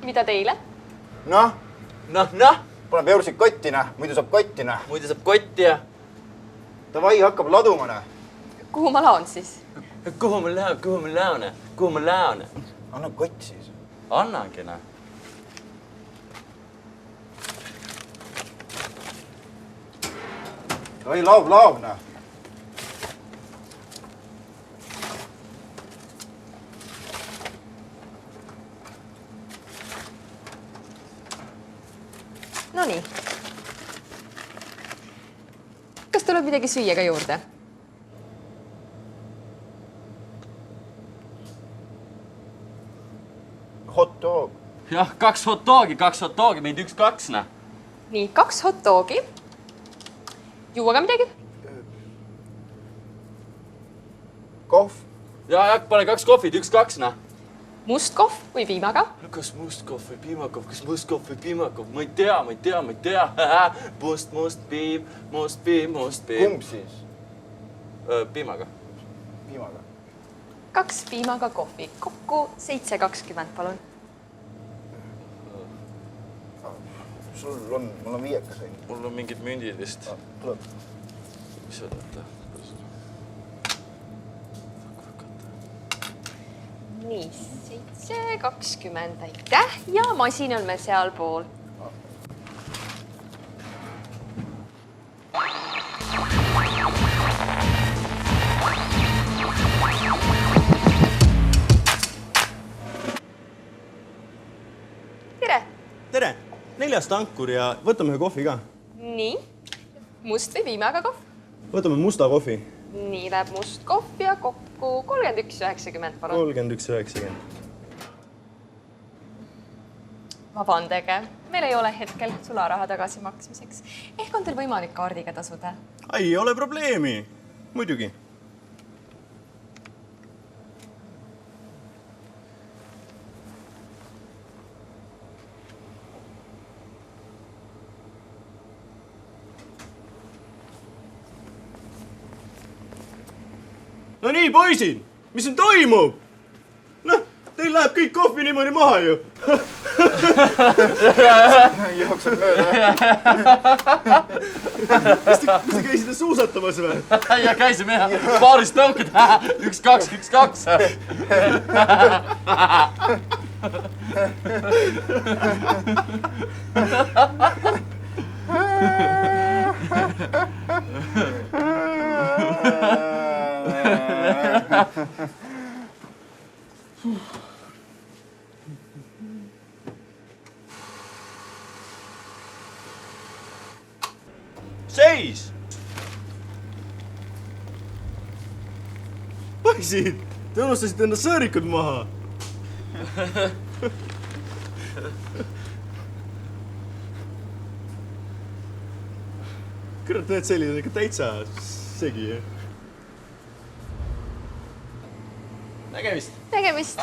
Mida teile? Noh, Paneb eursid kottina, muidu saab kottina. muidu saab kotti ja... Davai hakkab ladumane. Kuhu ma laon siis? Kuhu ma läone? Anna kott siis. Annangi, näe. Davai laob, näe. Nonii. Kas tuleb midagi süüa ka juurde? Hot dog. Jah, 2 hot dogi, meid 1-2, näe. Nii, 2 hot dogi. Juua ka midagi? Kohv. Ja, pane 2 kohvid, 1-2, näe. Must kohv või piimaga? Kas must kohv või piimakov? Ma ei tea. Must piim. Kumb siis? Piimaga. Piimaga. 2 piimaga kohvi. Kokku 7,20, palun. Mul on 5 sõin. Mul on mingid mündid vist. Tuleb. Mis on võtta? Nii, 7,20, aitäh. Ja masin on meil seal pool. Tere! Tere! 4 tankur ja võtame ühe kohvi ka. Nii, must või piimaga kohv? Võtame musta kohvi. Nii läheb must kohv ja kokku 31,90, palun. 31,90. Vabandage, meil ei ole hetkel sularaha tagasimaksmiseks. Ehk on teil võimalik kaardiga tasuda? Ei ole probleemi. Muidugi. No nii, poisid, mis siin toimub? Noh, teil läheb kõik kohvi niimoodi maha ju. Jookseb mööda. Mis te käisite suusatamas või? Ja käisime jah, paaris tõukad. 1-2. Seis! Poisid, te unustasite enda sõõrikud maha. Kurat, need sellised ikka täitsa segi. Nägemist. Nägemist!